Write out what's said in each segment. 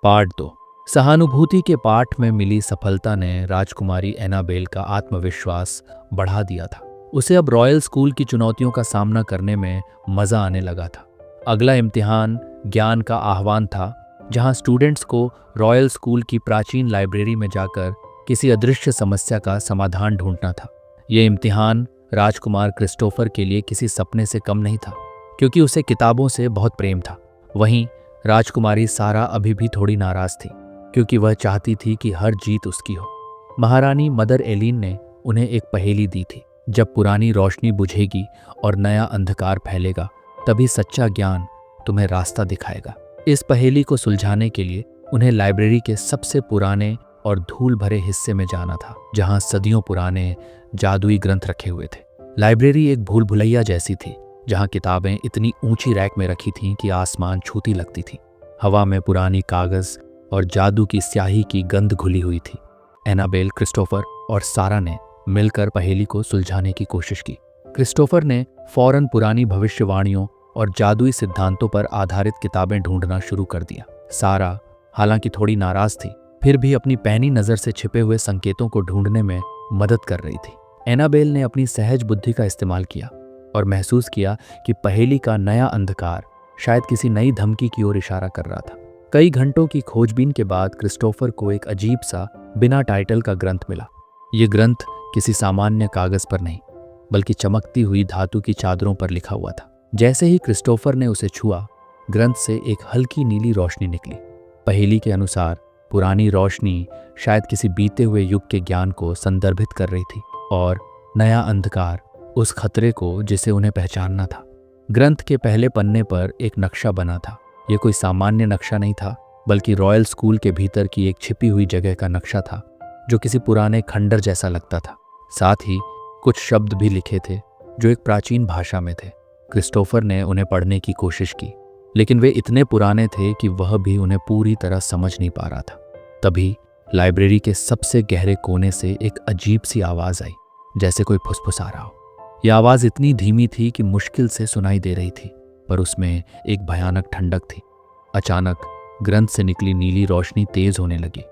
Part 2। सहानुभूति के पाठ में मिली सफलता ने राजकुमारी एनाबेल का आत्मविश्वास बढ़ा दिया था। उसे अब रॉयल स्कूल की चुनौतियों का सामना करने में मजा आने लगा था। अगला इम्तिहान ज्ञान का आह्वान था, जहां स्टूडेंट्स को रॉयल स्कूल की प्राचीन लाइब्रेरी में जाकर किसी अदृश्य समस्या का समाधान ढूंढना था। ये इम्तिहान राजकुमार क्रिस्टोफर के लिए किसी सपने से कम नहीं था, क्योंकि उसे किताबों से बहुत प्रेम था। वहीं राजकुमारी सारा अभी भी थोड़ी नाराज थी, क्योंकि वह चाहती थी कि हर जीत उसकी हो। महारानी मदर एलीन ने उन्हें एक पहेली दी थी, जब पुरानी रोशनी बुझेगी और नया अंधकार फैलेगा, तभी सच्चा ज्ञान तुम्हें रास्ता दिखाएगा। इस पहेली को सुलझाने के लिए उन्हें लाइब्रेरी के सबसे पुराने और धूल भरे हिस्से में जाना था, जहां सदियों पुराने जादुई ग्रंथ रखे हुए थे। लाइब्रेरी एक भूल भुलैया जैसी थी, जहां किताबें इतनी ऊंची रैक में रखी थीं कि आसमान छूती लगती थी। हवा में पुरानी कागज और जादू की स्याही की गंध घुली हुई थी। एनाबेल, क्रिस्टोफर और सारा ने मिलकर पहेली को सुलझाने की कोशिश की। क्रिस्टोफर ने फौरन पुरानी भविष्यवाणियों और जादुई सिद्धांतों पर आधारित किताबें ढूंढना शुरू कर दिया। सारा, हालांकि थोड़ी नाराज थी, फिर भी अपनी पैनी नजर से छिपे हुए संकेतों को ढूंढने में मदद कर रही थी। एनाबेल ने अपनी सहज बुद्धि का इस्तेमाल किया और महसूस किया कि पहेली का नया अंधकार शायद किसी नई धमकी की ओर इशारा कर रहा था। कई घंटों की खोजबीन के बाद क्रिस्टोफर को एक अजीब सा बिना टाइटल का ग्रंथ मिला। ये ग्रंथ किसी सामान्य कागज पर नहीं, बल्कि चमकती हुई धातु की चादरों पर लिखा हुआ था। जैसे ही क्रिस्टोफर ने उसे छुआ, ग्रंथ से एक हल्की नीली रोशनी निकली। पहेली के अनुसार पुरानी रोशनी शायद किसी बीते हुए युग के ज्ञान को संदर्भित कर रही थी, और नया अंधकार उस खतरे को जिसे उन्हें पहचानना था। ग्रंथ के पहले पन्ने पर एक नक्शा बना था। यह कोई सामान्य नक्शा नहीं था, बल्कि रॉयल स्कूल के भीतर की एक छिपी हुई जगह का नक्शा था, जो किसी पुराने खंडर जैसा लगता था। साथ ही कुछ शब्द भी लिखे थे, जो एक प्राचीन भाषा में थे। क्रिस्टोफर ने उन्हें पढ़ने की कोशिश की, लेकिन वे इतने पुराने थे कि वह भी उन्हें पूरी तरह समझ नहीं पा रहा था। तभी लाइब्रेरी के सबसे गहरे कोने से एक अजीब सी आवाज आई, जैसे कोई फुसफुसा रहा हो। यह आवाज इतनी धीमी थी कि मुश्किल से सुनाई दे रही थी, पर उसमें एक भयानक ठंडक थी। अचानक ग्रंथ से निकली नीली रोशनी तेज होने लगी,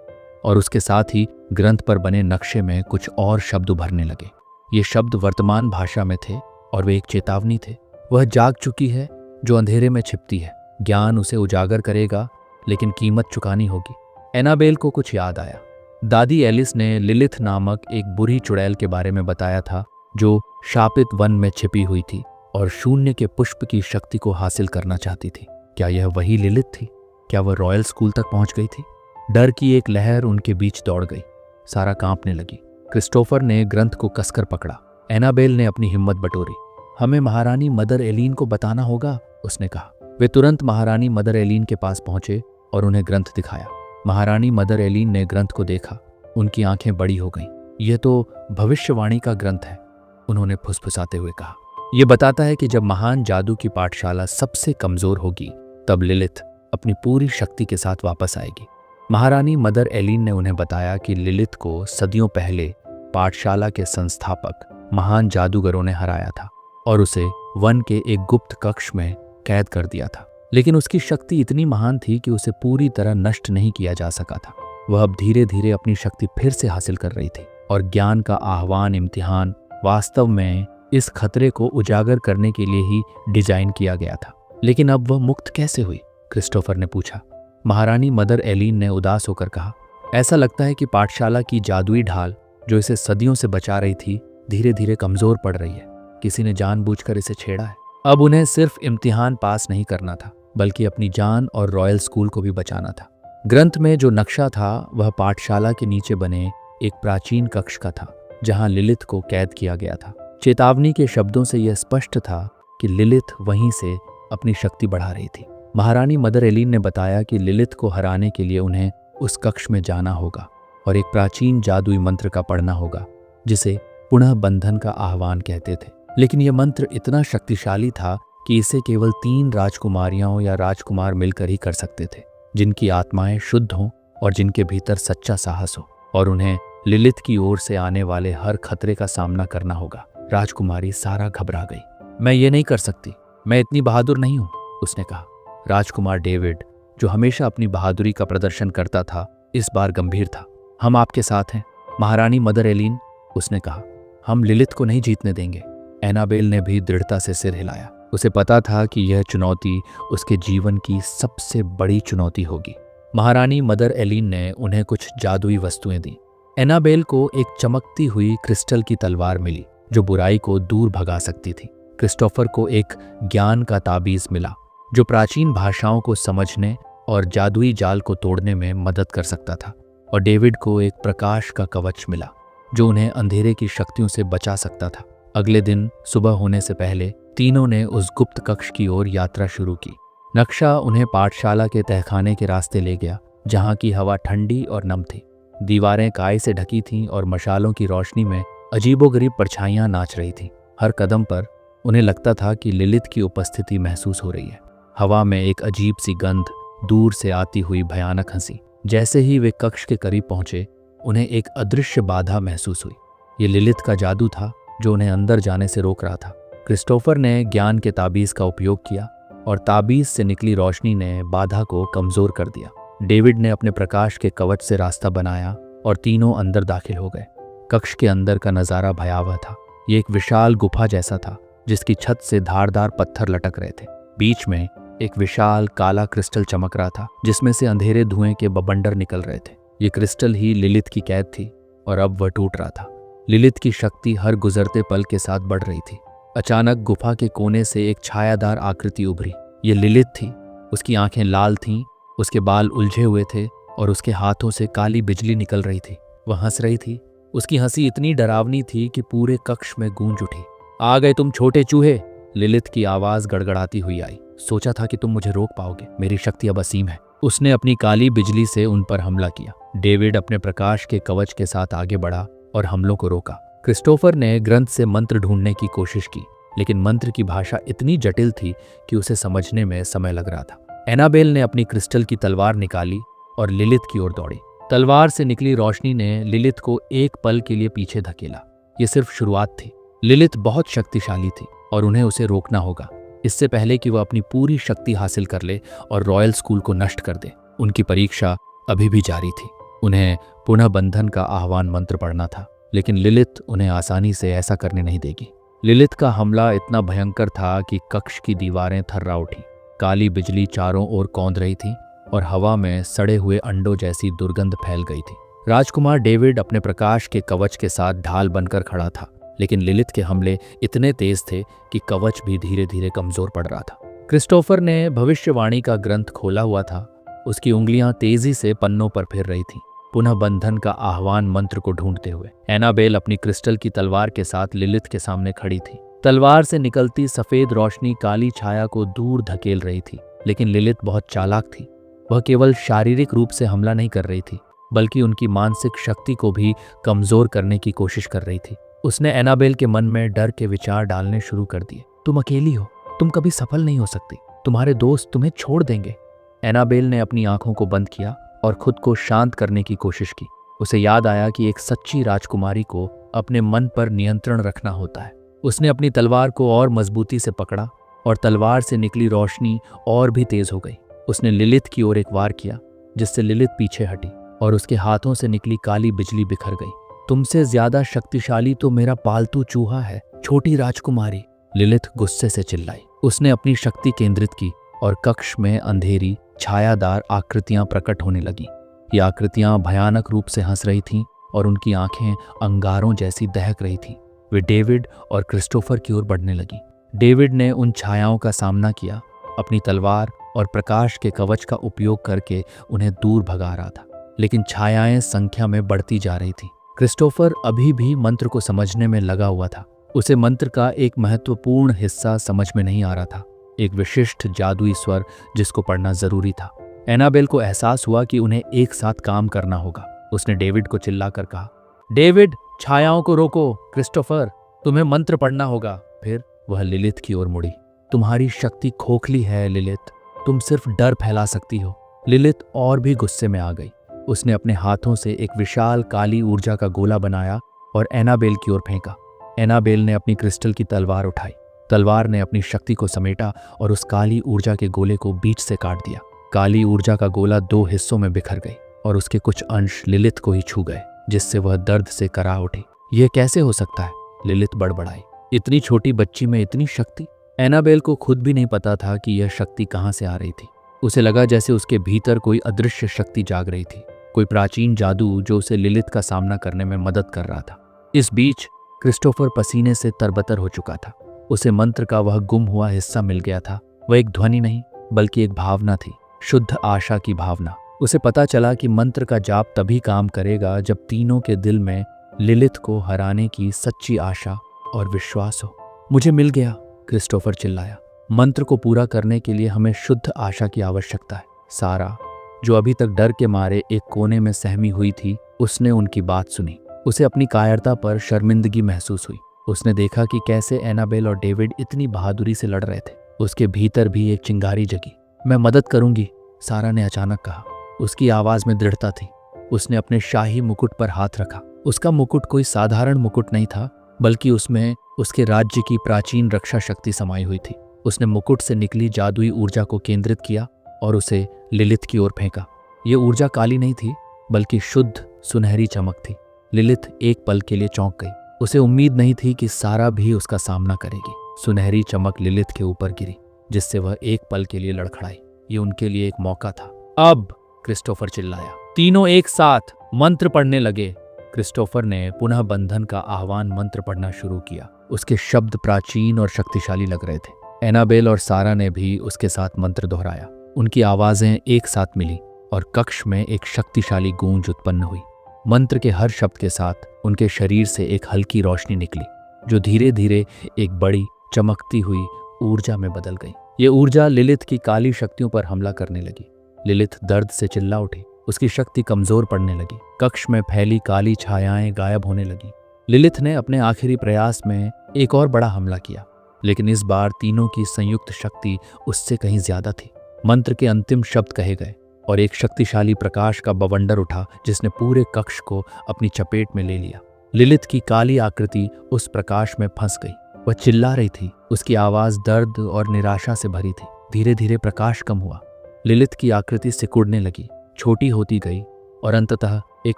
और उसके साथ ही ग्रंथ पर बने नक्शे में कुछ और शब्द उभरने लगे। ये शब्द वर्तमान भाषा में थे, और वे एक चेतावनी थे। वह जाग चुकी है जो अंधेरे में छिपती है। ज्ञान उसे उजागर करेगा, लेकिन कीमत चुकानी होगी। एनाबेल को कुछ याद आया। दादी एलिस ने लिलिथ नामक एक बुरी चुड़ैल के बारे में बताया था, जो शापित वन में छिपी हुई थी और शून्य के पुष्प की शक्ति को हासिल करना चाहती थी। क्या यह वही लिलिथ थी? क्या वह रॉयल स्कूल तक पहुंच गई थी? डर की एक लहर उनके बीच दौड़ गई। सारा कांपने लगी। क्रिस्टोफर ने ग्रंथ को कसकर पकड़ा। एनाबेल ने अपनी हिम्मत बटोरी। हमें महारानी मदर एलीन को बताना होगा, उसने कहा। वे तुरंत महारानी मदर एलीन के पास पहुंचे और उन्हें ग्रंथ दिखाया। महारानी मदर एलीन ने ग्रंथ को देखा। उनकी आंखें बड़ी हो गईं। यह तो भविष्यवाणी का ग्रंथ है, उन्होंने फुसफुसाते हुए कहा। यह बताता है कि जब महान जादू की पाठशाला सबसे कमजोर होगी, तब लिलिथ अपनी पूरी शक्ति के साथ वापस आएगी। महारानी मदर एलीन ने उन्हें बताया कि लिलिथ को सदियों पहले पाठशाला के संस्थापक महान जादूगरों ने हराया था और उसे वन के एक गुप्त कक्ष में कैद कर दिया था। लेकिन उसकी शक्ति इतनी महान थी कि उसे पूरी तरह नष्ट नहीं किया जा सका था। वह अब धीरे धीरे अपनी शक्ति फिर से हासिल कर रही थी, और ज्ञान का आह्वान इम्तिहान वास्तव में इस खतरे को उजागर करने के लिए ही डिजाइन किया गया था। लेकिन अब वह मुक्त कैसे हुई? क्रिस्टोफर ने पूछा। महारानी मदर एलीन ने उदास होकर कहा, ऐसा लगता है कि पाठशाला की जादुई ढाल जो इसे सदियों से बचा रही थी, धीरे धीरे कमजोर पड़ रही है। किसी ने जानबूझकर इसे छेड़ा है। अब उन्हें सिर्फ इम्तिहान पास नहीं करना था, बल्कि अपनी जान और रॉयल स्कूल को भी बचाना था। ग्रंथ में जो नक्शा था, वह पाठशाला के नीचे बने एक प्राचीन कक्ष का था, जहां लिलिथ को कैद किया गया था। चेतावनी के शब्दों से यह स्पष्ट था कि लिलिथ वहीं से अपनी शक्ति बढ़ा रही थी। महारानी मदर एलीन ने बताया कि लिलिथ को हराने के लिए उन्हें उस कक्ष में जाना होगा और एक प्राचीन जादुई मंत्र का पढ़ना होगा, जिसे पुनः बंधन का आह्वान कहते थे। लेकिन यह मंत्र इतना शक्तिशाली था कि इसे केवल 3 राजकुमारियां या राजकुमार मिलकर ही कर सकते थे, जिनकी आत्माएं शुद्ध हों और जिनके भीतर सच्चा साहस हो, और उन्हें लिलिथ की ओर से आने वाले हर खतरे का सामना करना होगा। राजकुमारी सारा घबरा गई। मैं ये नहीं कर सकती, मैं इतनी बहादुर नहीं हूं, उसने कहा। राजकुमार डेविड, जो हमेशा अपनी बहादुरी का प्रदर्शन करता था, इस बार गंभीर था। हम आपके साथ हैं महारानी मदर एलीन, उसने कहा। हम लिलिथ को नहीं जीतने देंगे। एनाबेल ने भी दृढ़ता से सिर हिलाया। उसे पता था कि यह चुनौती उसके जीवन की सबसे बड़ी चुनौती होगी। महारानी मदर एलीन ने उन्हें कुछ जादुई वस्तुएं दी। एनाबेल को एक चमकती हुई क्रिस्टल की तलवार मिली जो बुराई को दूर भगा सकती थी। क्रिस्टोफर को एक ज्ञान का ताबीज मिला जो प्राचीन भाषाओं को समझने और जादुई जाल को तोड़ने में मदद कर सकता था। और डेविड को एक प्रकाश का कवच मिला जो उन्हें अंधेरे की शक्तियों से बचा सकता था। अगले दिन सुबह होने से पहले तीनों ने उस गुप्त कक्ष की ओर यात्रा शुरू की। नक्शा उन्हें पाठशाला के तहखाने के रास्ते ले गया, जहाँ की हवा ठंडी और नम थी। दीवारें काई से ढकी थीं और मशालों की रोशनी में अजीबोगरीब परछाइयां नाच रही थीं। हर कदम पर उन्हें लगता था कि लिलिथ की उपस्थिति महसूस हो रही है। हवा में एक अजीब सी गंध, दूर से आती हुई भयानक हंसी। जैसे ही वे कक्ष के करीब पहुंचे, उन्हें एक अदृश्य बाधा महसूस हुई। ये लिलिथ का जादू था जो उन्हें अंदर जाने से रोक रहा था। क्रिस्टोफर ने ज्ञान के ताबीज का उपयोग किया और ताबीज से निकली रोशनी ने बाधा को कमजोर कर दिया। डेविड ने अपने प्रकाश के कवच से रास्ता बनाया और तीनों अंदर दाखिल हो गए। कक्ष के अंदर का नजारा भयावह था। ये एक विशाल गुफा जैसा था जिसकी छत से धारदार पत्थर लटक रहे थे। बीच में एक विशाल काला क्रिस्टल चमक रहा था जिसमें से अंधेरे धुएं के बवंडर निकल रहे थे। ये क्रिस्टल ही लिलिथ की कैद थी और अब वह टूट रहा था। लिलिथ की शक्ति हर गुजरते पल के साथ बढ़ रही थी। अचानक गुफा के कोने से एक छायादार आकृति उभरी। ये लिलिथ थी। उसकी आंखें लाल थीं, उसके बाल उलझे हुए थे और उसके हाथों से काली बिजली निकल रही थी। वह हंस रही थी। उसकी हंसी इतनी डरावनी थी कि पूरे कक्ष में गूंज उठी। आ गए तुम छोटे चूहे, लिलिथ की आवाज गड़गड़ाती हुई आई। सोचा था कि तुम मुझे रोक पाओगे, मेरी शक्ति अब असीम है। उसने अपनी काली बिजली से उन पर हमला किया। डेविड अपने प्रकाश के कवच के साथ आगे बढ़ा और हमलों को रोका। क्रिस्टोफर ने ग्रंथ से मंत्र ढूंढने की कोशिश की, लेकिन मंत्र की भाषा इतनी जटिल थी कि उसे समझने में समय लग रहा था। एनाबेल ने अपनी क्रिस्टल की तलवार निकाली और लिलिथ की ओर दौड़ी। तलवार से निकली रोशनी ने लिलिथ को एक पल के लिए पीछे धकेला। ये सिर्फ शुरुआत थी। लिलिथ बहुत शक्तिशाली थी और उन्हें उसे रोकना होगा, इससे पहले कि वह अपनी पूरी शक्ति हासिल कर ले और रॉयल स्कूल को नष्ट कर दे। उनकी परीक्षा अभी भी जारी थी। उन्हें पुनः बंधन का आह्वान मंत्र पढ़ना था, लेकिन लिलिथ उन्हें आसानी से ऐसा करने नहीं देगी। लिलिथ का हमला इतना भयंकर था कि कक्ष की दीवारें थर्रा उठी। काली बिजली चारों ओर कौंध रही थी और हवा में सड़े हुए अंडों जैसी दुर्गंध फैल गई थी। राजकुमार डेविड अपने प्रकाश के कवच के साथ ढाल बनकर खड़ा था, लेकिन लिलिथ के हमले इतने तेज थे कि कवच भी धीरे धीरे कमजोर पड़ रहा था। क्रिस्टोफर ने भविष्यवाणी का ग्रंथ खोला हुआ था। उसकी उंगलियां तेजी से पन्नों पर फिर रही थीं, पुनः बंधन का आह्वान मंत्र को ढूंढते हुए। एनाबेल अपनी क्रिस्टल की तलवार के साथ लिलिथ के सामने खड़ी थी। तलवार से निकलती सफेद रोशनी काली छाया को दूर धकेल रही थी, लेकिन लिलिथ बहुत चालाक थी। वह केवल शारीरिक रूप से हमला नहीं कर रही थी, बल्कि उनकी मानसिक शक्ति को भी कमजोर करने की कोशिश कर रही थी। उसने एनाबेल के मन में डर के विचार डालने शुरू कर दिए। तुम अकेली हो, तुम कभी सफल नहीं हो सकती, तुम्हारे दोस्त तुम्हें छोड़ देंगे। एनाबेल ने अपनी आंखों को बंद किया और खुद को शांत करने की कोशिश की। उसे याद आया कि एक सच्ची राजकुमारी को अपने मन पर नियंत्रण रखना होता है। उसने अपनी तलवार को और मजबूती से पकड़ा और तलवार से निकली रोशनी और भी तेज हो गई। उसने लिलिथ की ओर एक वार किया, जिससे लिलिथ पीछे हटी और उसके हाथों से निकली काली बिजली बिखर गई। तुमसे ज्यादा शक्तिशाली तो मेरा पालतू चूहा है, छोटी राजकुमारी, लिलिथ गुस्से से चिल्लाई। उसने अपनी शक्ति केंद्रित की और कक्ष में अंधेरी छायादार आकृतियां प्रकट होने लगीं। ये आकृतियां भयानक रूप से हंस रही थीं और उनकी आंखें अंगारों जैसी दहक रही थीं। वे डेविड और क्रिस्टोफर की ओर बढ़ने लगीं। डेविड ने उन छायाओं का सामना किया, अपनी तलवार और प्रकाश के कवच का उपयोग करके उन्हें दूर भगा रहा था, लेकिन छायाएं संख्या में बढ़ती जा रही थीं। क्रिस्टोफर अभी भी मंत्र को समझने में लगा हुआ था। उसे मंत्र का एक महत्वपूर्ण हिस्सा समझ में नहीं आ रहा था, एक विशिष्ट जादुई स्वर जिसको पढ़ना जरूरी था। एनाबेल को एहसास हुआ कि उन्हें एक साथ काम करना होगा। उसने डेविड को चिल्लाकर कहा, डेविड, छायाओं को रोको। क्रिस्टोफर, तुम्हें मंत्र पढ़ना होगा। फिर वह लिलिथ की ओर मुड़ी। तुम्हारी शक्ति खोखली है लिलिथ, तुम सिर्फ डर फैला सकती हो। लिलिथ और भी गुस्से में आ गई। उसने अपने हाथों से एक विशाल काली ऊर्जा का गोला बनाया और एनाबेल की ओर फेंका। एनाबेल ने अपनी क्रिस्टल की तलवार उठाई। तलवार ने अपनी शक्ति को समेटा और उस काली ऊर्जा के गोले को बीच से काट दिया। काली ऊर्जा का गोला 2 हिस्सों में बिखर गई और उसके कुछ अंश लिलिथ को ही छू गए, जिससे वह दर्द से करा उठी। यह कैसे हो सकता है? लिलिथ बड़बड़ाई। इतनी छोटी बच्ची में इतनी शक्ति? एनाबेल को खुद भी नहीं पता था कि यह शक्ति कहां से आ रही थी। उसे लगा जैसे उसके भीतर कोई अदृश्य शक्ति जाग रही थी, कोई प्राचीन जादू जो उसे लिलिथ का सामना करने में मदद कर रहा था। इस बीच क्रिस्टोफर पसीने से तरबतर हो चुका था। उसे मंत्र का वह गुम हुआ हिस्सा मिल गया था। वह एक ध्वनि नहीं बल्कि एक भावना थी, शुद्ध आशा की भावना। उसे पता चला कि मंत्र का जाप तभी काम करेगा जब तीनों के दिल में लिलिथ को हराने की सच्ची आशा और विश्वास हो। मुझे मिल गया, क्रिस्टोफर चिल्लाया। मंत्र को पूरा करने के लिए हमें शुद्ध आशा की आवश्यकता है। सारा, जो अभी तक डर के मारे एक कोने में सहमी हुई थी, उसने उनकी बात सुनी। उसे अपनी कायरता पर शर्मिंदगी महसूस हुई। उसने देखा कि कैसे एनाबेल और डेविड इतनी बहादुरी से लड़ रहे थे। उसके भीतर भी एक चिंगारी जगी। मैं मदद करूंगी, सारा ने अचानक कहा। उसकी आवाज में दृढ़ता थी। उसने अपने शाही मुकुट पर हाथ रखा। उसका मुकुट कोई साधारण मुकुट नहीं था, बल्कि उसमें उसके राज्य की प्राचीन रक्षा शक्ति समाई हुई थी। उसने मुकुट से निकली जादुई ऊर्जा को केंद्रित किया और उसे लिलिथ की ओर फेंका। ये ऊर्जा काली नहीं थी, बल्कि शुद्ध सुनहरी चमक थी। लिलिथ एक पल के लिए चौंक गई। उसे उम्मीद नहीं थी कि सारा भी उसका सामना करेगी। सुनहरी चमक लिलिथ के ऊपर गिरी, जिससे वह एक पल के लिए लड़खड़ाई। ये उनके लिए एक मौका था। अब, क्रिस्टोफर चिल्लाया। तीनों एक साथ मंत्र पढ़ने लगे। क्रिस्टोफर ने पुनः बंधन का आह्वान मंत्र पढ़ना शुरू किया। उसके शब्द प्राचीन और शक्तिशाली लग रहे थे। एनाबेल और सारा ने भी उसके साथ मंत्र दोहराया। उनकी आवाजें एक साथ मिली और कक्ष में एक शक्तिशाली गूंज उत्पन्न हुई। मंत्र के हर शब्द के साथ उनके शरीर से एक हल्की रोशनी निकली, जो धीरे धीरे एक बड़ी चमकती हुई ऊर्जा में बदल गई। ये ऊर्जा लिलिथ की काली शक्तियों पर हमला करने लगी। लिलिथ दर्द से चिल्ला उठी। उसकी शक्ति कमजोर पड़ने लगी। कक्ष में फैली काली छायाएं गायब होने लगी। लिलिथ ने अपने आखिरी प्रयास में एक और बड़ा हमला किया, लेकिन इस बार तीनों की संयुक्त शक्ति उससे कहीं ज्यादा थी। मंत्र के अंतिम शब्द कहे गए और एक शक्तिशाली प्रकाश का बवंडर उठा, जिसने पूरे कक्ष को अपनी चपेट में ले लिया। लिलिथ की काली आकृति उस प्रकाश में फंस गई। वह चिल्ला रही थी। उसकी आवाज दर्द और निराशा से भरी थी। धीरे धीरे प्रकाश कम हुआ। लिलिथ की आकृति सिकुड़ने लगी, छोटी होती गई और अंततः एक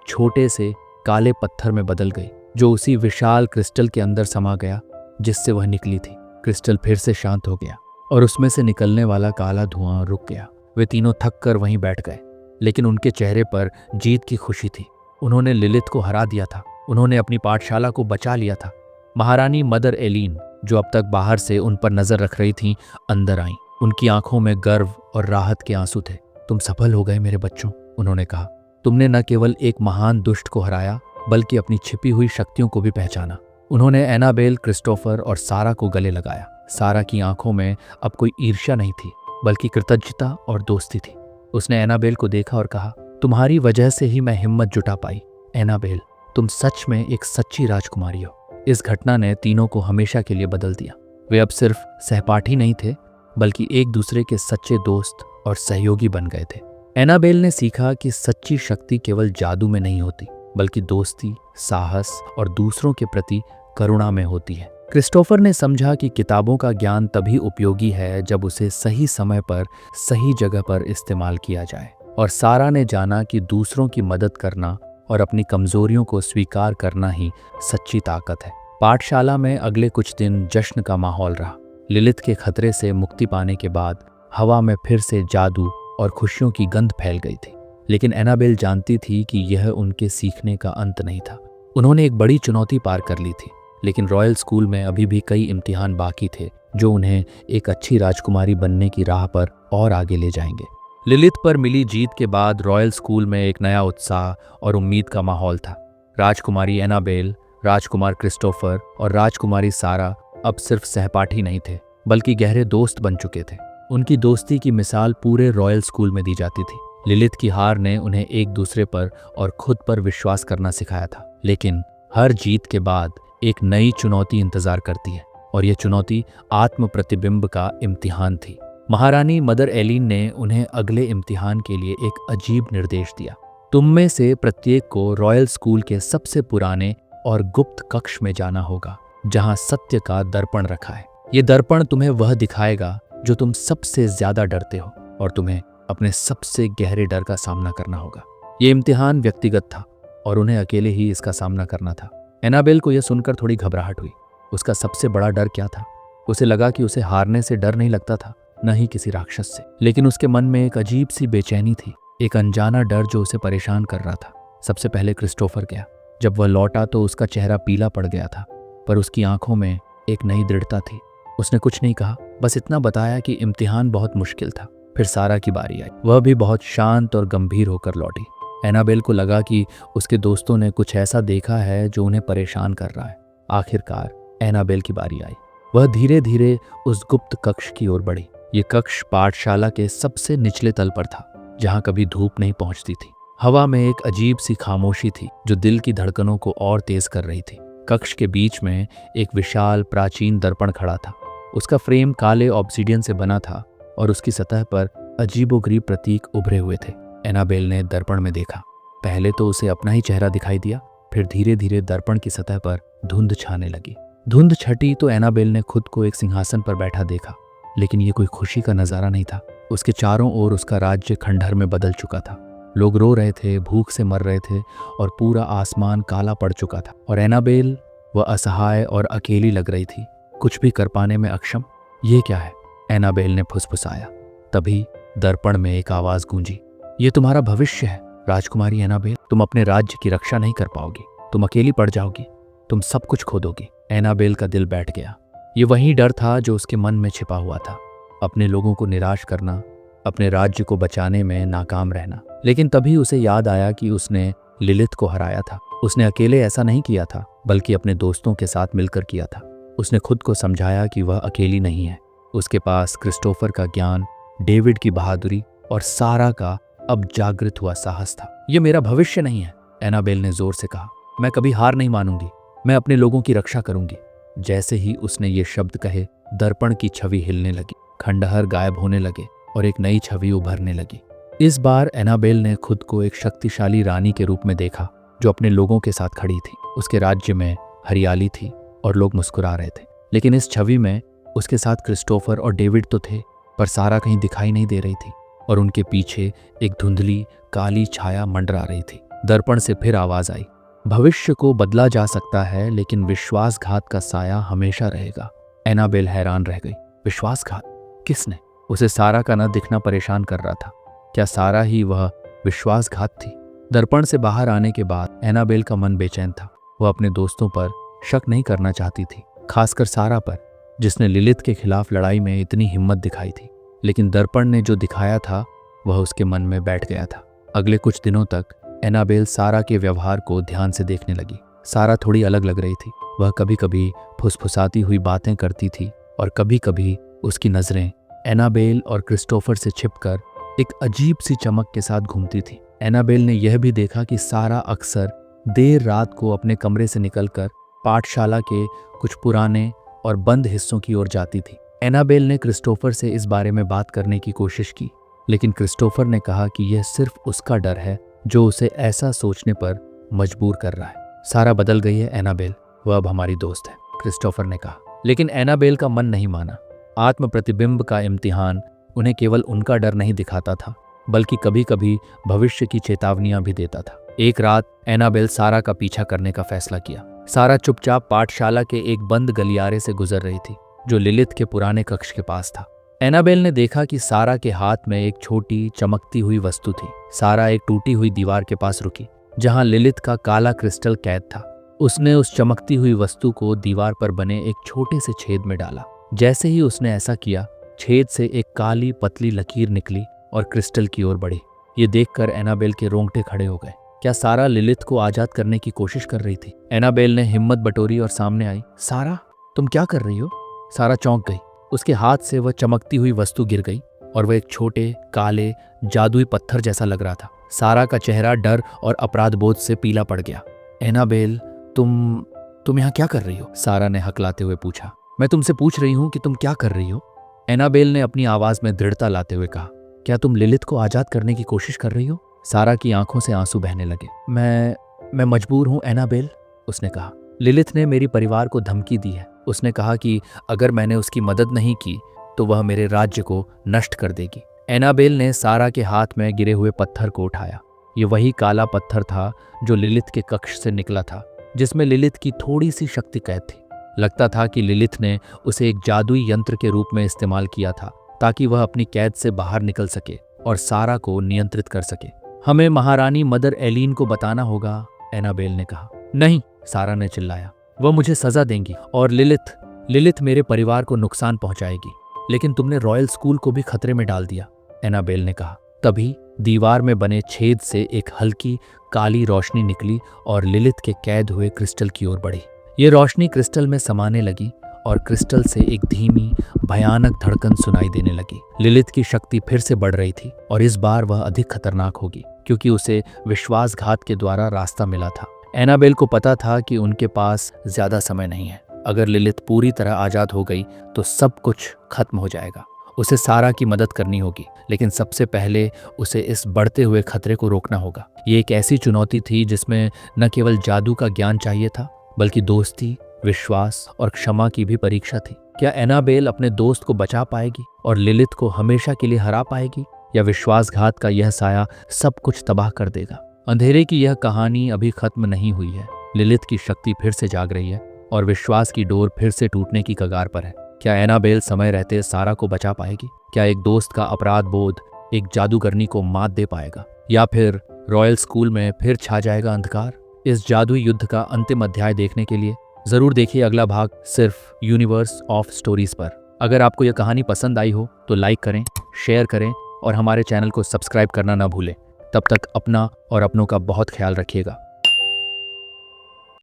छोटे से काले पत्थर में बदल गई, जो उसी विशाल क्रिस्टल के अंदर समा गया जिससे वह निकली थी। क्रिस्टल फिर से शांत हो गया और उसमें से निकलने वाला काला धुआं रुक गया। वे तीनों थक कर वहीं बैठ गए, लेकिन उनके चेहरे पर जीत की खुशी थी। उन्होंने लिलिथ को हरा दिया था। उन्होंने अपनी पाठशाला को बचा लिया था। महारानी मदर एलीन, जो अब तक बाहर से उन पर नजर रख रही थीं, अंदर आईं। उनकी आंखों में गर्व और राहत के आंसू थे। तुम सफल हो गए मेरे बच्चों, उन्होंने कहा। तुमने न केवल एक महान दुष्ट को हराया, बल्कि अपनी छिपी हुई शक्तियों को भी पहचाना। उन्होंने एनाबेल, क्रिस्टोफर और सारा को गले लगाया। सारा की आंखों में अब कोई ईर्ष्या नहीं थी, बल्कि कृतज्ञता और दोस्ती थी। उसने एनाबेल को देखा और कहा, तुम्हारी वजह से ही मैं हिम्मत जुटा पाई। एनाबेल, तुम सच में एक सच्ची राजकुमारी हो। इस घटना ने तीनों को हमेशा के लिए बदल दिया। वे अब सिर्फ सहपाठी नहीं थे, बल्कि एक दूसरे के सच्चे दोस्त और सहयोगी बन गए थे। एनाबेल ने सीखा कि सच्ची शक्ति केवल जादू में नहीं होती, बल्कि दोस्ती, साहस और दूसरों के प्रति करुणा में होती है। क्रिस्टोफर ने समझा कि किताबों का ज्ञान तभी उपयोगी है जब उसे सही समय पर सही जगह पर इस्तेमाल किया जाए। और सारा ने जाना कि दूसरों की मदद करना और अपनी कमजोरियों को स्वीकार करना ही सच्ची ताकत है। पाठशाला में अगले कुछ दिन जश्न का माहौल रहा। लिलिथ के खतरे से मुक्ति पाने के बाद हवा में फिर से जादू और खुशियों की गंध फैल गई थी। लेकिन एनाबेल जानती थी कि यह उनके सीखने का अंत नहीं था। उन्होंने एक बड़ी चुनौती पार कर ली थी, लेकिन रॉयल स्कूल में अभी भी कई इम्तिहान बाकी थे, जो उन्हें एक अच्छी राजकुमारी बनने की राह पर और आगे ले जाएंगे। लिलिथ पर मिली जीत के बाद रॉयल स्कूल में एक नया उत्साह और उम्मीद का माहौल था। राजकुमारी एनाबेल, राजकुमार क्रिस्टोफर और राजकुमारी सारा अब सिर्फ सहपाठी नहीं थे, बल्कि गहरे दोस्त बन चुके थे। उनकी दोस्ती की मिसाल पूरे रॉयल स्कूल में दी जाती थी। लिलिथ की हार ने उन्हें एक दूसरे पर और खुद पर विश्वास करना सिखाया था। लेकिन हर जीत के बाद एक नई चुनौती इंतजार करती है, और यह चुनौती आत्म प्रतिबिंब का इम्तिहान थी। महारानी मदर एलीन ने उन्हें अगले इम्तिहान के लिए एक अजीब निर्देश दिया। तुम में से प्रत्येक को रॉयल स्कूल के सबसे पुराने और गुप्त कक्ष में जाना होगा, जहां सत्य का दर्पण रखा है। ये दर्पण तुम्हें वह दिखाएगा जो तुम सबसे ज्यादा डरते हो, और तुम्हें अपने सबसे गहरे डर का सामना करना होगा। ये इम्तिहान व्यक्तिगत था और उन्हें अकेले ही इसका सामना करना था। एनाबेल को यह सुनकर थोड़ी घबराहट हुई। उसका सबसे बड़ा डर क्या था? उसे लगा कि उसे हारने से डर नहीं लगता था, न ही किसी राक्षस से, लेकिन उसके मन में एक अजीब सी बेचैनी थी, एक अनजाना डर जो उसे परेशान कर रहा था। सबसे पहले क्रिस्टोफर गया। जब वह लौटा तो उसका चेहरा पीला पड़ गया था, पर उसकी आंखों में एक नई दृढ़ता थी। उसने कुछ नहीं कहा, बस इतना बताया कि इम्तिहान बहुत मुश्किल था। फिर सारा की बारी आई। वह भी बहुत शांत और गंभीर होकर लौटी। एनाबेल को लगा कि उसके दोस्तों ने कुछ ऐसा देखा है जो उन्हें परेशान कर रहा है। आखिरकार एनाबेल की बारी आई। वह धीरे धीरे उस गुप्त कक्ष की ओर बढ़ी। ये कक्ष पाठशाला के सबसे निचले तल पर था, जहां कभी धूप नहीं पहुंचती थी। हवा में एक अजीब सी खामोशी थी जो दिल की धड़कनों को और तेज कर रही थी। कक्ष के बीच में एक विशाल प्राचीन दर्पण खड़ा था। उसका फ्रेम काले ऑब्सीडियन से बना था और उसकी सतह पर अजीबोगरीब प्रतीक उभरे हुए थे। एनाबेल ने दर्पण में देखा। पहले तो उसे अपना ही चेहरा दिखाई दिया, फिर धीरे धीरे दर्पण की सतह पर धुंध छाने लगी। धुंध छटी तो एनाबेल ने खुद को एक सिंहासन पर बैठा देखा, लेकिन ये कोई खुशी का नजारा नहीं था। उसके चारों ओर उसका राज्य खंडहर में बदल चुका था। लोग रो रहे थे, भूख से मर रहे थे और पूरा आसमान काला पड़ चुका था। और एनाबेल, वह असहाय और अकेली लग रही थी, कुछ भी कर पाने में अक्षम। ये क्या है? एनाबेल ने फुसफुसाया। तभी दर्पण में एक आवाज गूंजी। ये तुम्हारा भविष्य है राजकुमारी एनाबेल। तुम अपने राज्य की रक्षा नहीं कर पाओगी, तुम अकेली पड़ जाओगी, तुम सब कुछ खो दोगी। एनाबेल का दिल बैठ गया। ये वही डर था जो उसके मन में छिपा हुआ था, अपने लोगों को निराश करना, अपने राज्य को बचाने में नाकाम रहना। लेकिन तभी उसे याद आया कि उसने लिलिथ को हराया था। उसने अकेले ऐसा नहीं किया था, बल्कि अपने दोस्तों के साथ मिलकर किया था। उसने खुद को समझाया कि वह अकेली नहीं है। उसके पास क्रिस्टोफर का ज्ञान, डेविड की बहादुरी और सारा का अब जागृत हुआ साहस था। यह मेरा भविष्य नहीं है, एनाबेल ने जोर से कहा। मैं कभी हार नहीं मानूंगी, मैं अपने लोगों की रक्षा करूंगी। जैसे ही उसने ये शब्द कहे, दर्पण की छवि हिलने लगी, खंडहर गायब होने लगे और एक नई छवि उभरने लगी। इस बार एनाबेल ने खुद को एक शक्तिशाली रानी के रूप में देखा, जो अपने लोगों के साथ खड़ी थी। उसके राज्य में हरियाली थी और लोग मुस्कुरा रहे थे, लेकिन इस छवि में उसके साथ क्रिस्टोफर और डेविड तो थे, पर सारा कहीं दिखाई नहीं दे रही थी और उनके पीछे एक धुंधली काली छाया मंडरा रही थी। दर्पण से फिर आवाज आई, भविष्य को बदला जा सकता है, लेकिन विश्वासघात का साया हमेशा रहेगा। एनाबेल हैरान रह गई। विश्वासघात? किसने? उसे सारा का न दिखना परेशान कर रहा था। क्या सारा ही वह विश्वासघात थी? दर्पण से बाहर आने के बाद एनाबेल का मन बेचैन था। वह अपने दोस्तों पर शक नहीं करना चाहती थी, खासकर सारा पर, जिसने लिलिथ के खिलाफ लड़ाई में इतनी हिम्मत दिखाई थी। लेकिन दर्पण ने जो दिखाया था वह उसके मन में बैठ गया था। अगले कुछ दिनों तक एनाबेल सारा के व्यवहार को ध्यान से देखने लगी। सारा थोड़ी अलग लग रही थी। वह कभी कभी फुसफुसाती हुई बातें करती थी और कभी कभी उसकी नजरें एनाबेल और क्रिस्टोफर से छिपकर एक अजीब सी चमक के साथ घूमती थी। एनाबेल ने यह भी देखा कि सारा अक्सर देर रात को अपने कमरे से निकलकर पाठशाला के कुछ पुराने और बंद हिस्सों की ओर जाती थी। एनाबेल ने क्रिस्टोफर से इस बारे में बात करने की कोशिश की, लेकिन क्रिस्टोफर ने कहा कि यह सिर्फ उसका डर है जो उसे ऐसा सोचने पर मजबूर कर रहा है। सारा बदल गई है एनाबेल, वह अब हमारी दोस्त है, क्रिस्टोफर ने कहा। लेकिन एनाबेल का मन नहीं माना। आत्म प्रतिबिंब का इम्तिहान उन्हें केवल उनका डर नहीं दिखाता था, बल्कि कभी कभी भविष्य की चेतावनियां भी देता था। एक रात एनाबेल सारा का पीछा करने का फैसला किया। सारा चुपचाप पाठशाला के एक बंद गलियारे से गुजर रही थी, जो लिलिथ के पुराने कक्ष के पास था। एनाबेल ने देखा कि सारा के हाथ में एक छोटी चमकती हुई वस्तु थी। सारा एक टूटी हुई दीवार के पास रुकी, जहां लिलिथ का काला क्रिस्टल कैद था। उसने उस चमकती हुई वस्तु को दीवार पर बने एक छोटे से छेद में डाला। जैसे ही उसने ऐसा किया, छेद से एक काली पतली लकीर निकली और क्रिस्टल की ओर बढ़ी। ये देखकर एनाबेल के रोंगटे खड़े हो गए। क्या सारा लिलिथ को आजाद करने की कोशिश कर रही थी? एनाबेल ने हिम्मत बटोरी और सामने आई। सारा, तुम क्या कर रही हो? सारा चौंक गई। उसके हाथ से वह चमकती हुई वस्तु गिर गई और वह एक छोटे काले जादुई पत्थर जैसा लग रहा था। सारा का चेहरा डर और अपराध बोध से पीला पड़ गया। एनाबेल, तुम यहाँ क्या कर रही हो? सारा ने हकलाते हुए पूछा। मैं तुमसे पूछ रही हूँ कि तुम क्या कर रही हो? एनाबेल ने अपनी आवाज में दृढ़ता लाते हुए कहा। क्या तुम लिलिथ को आजाद करने की कोशिश कर रही हो? सारा की आंखों से आंसू बहने लगे। मैं मजबूर हूँ एनाबेल, उसने कहा। लिलिथ ने मेरे परिवार को धमकी दी है। उसने कहा कि अगर मैंने उसकी मदद नहीं की तो वह मेरे राज्य को नष्ट कर देगी। एनाबेल ने सारा के हाथ में गिरे हुए पत्थर को उठाया। ये वही काला पत्थर था जो लिलिथ के कक्ष से निकला था, जिसमें लिलिथ की थोड़ी सी शक्ति कैद थी। लगता था कि लिलिथ ने उसे एक जादुई यंत्र के रूप में इस्तेमाल किया था ताकि वह अपनी कैद से बाहर निकल सके और सारा को नियंत्रित कर सके। हमें महारानी मदर एलीन को बताना होगा, एनाबेल ने कहा। नहीं, सारा ने चिल्लाया, वह मुझे सजा देंगी और लिलिथ मेरे परिवार को नुकसान पहुंचाएगी। लेकिन तुमने रॉयल स्कूल को भी खतरे में डाल दिया, एनाबेल ने कहा। तभी दीवार में बने छेद से एक हल्की काली रोशनी निकली और लिलिथ के कैद हुए क्रिस्टल की ओर बढ़ी। ये रोशनी क्रिस्टल में समाने लगी और क्रिस्टल से एक धीमी भयानक धड़कन सुनाई देने लगी। लिलिथ की शक्ति फिर से बढ़ रही थी और इस बार वह अधिक खतरनाक होगी, क्योंकि उसे विश्वासघात के द्वारा रास्ता मिला था। एनाबेल को पता था कि उनके पास ज्यादा समय नहीं है। अगर लिलिथ पूरी तरह आजाद हो गई तो सब कुछ खत्म हो जाएगा। उसे सारा की मदद करनी होगी, लेकिन सबसे पहले उसे इस बढ़ते हुए खतरे को रोकना होगा। ये एक ऐसी चुनौती थी जिसमें न केवल जादू का ज्ञान चाहिए था, बल्कि दोस्ती, विश्वास और क्षमा की भी परीक्षा थी। क्या एनाबेल अपने दोस्त को बचा पाएगी और लिलिथ को हमेशा के लिए हरा पाएगी, या विश्वासघात का यह साया सब कुछ तबाह कर देगा? अंधेरे की यह कहानी अभी खत्म नहीं हुई है। लिलिथ की शक्ति फिर से जाग रही है और विश्वास की डोर फिर से टूटने की कगार पर है। क्या एनाबेल समय रहते सारा को बचा पाएगी? क्या एक दोस्त का अपराध बोध एक जादूगरनी को मात दे पाएगा, या फिर रॉयल स्कूल में फिर छा जाएगा अंधकार? इस जादुई युद्ध का अंतिम अध्याय देखने के लिए जरूर देखिए अगला भाग सिर्फ यूनिवर्स ऑफ स्टोरीज पर। अगर आपको यह कहानी पसंद आई हो तो लाइक करें, शेयर करें और हमारे चैनल को सब्सक्राइब करना ना भूलें। तब तक अपना और अपनों का बहुत ख्याल रखिएगा।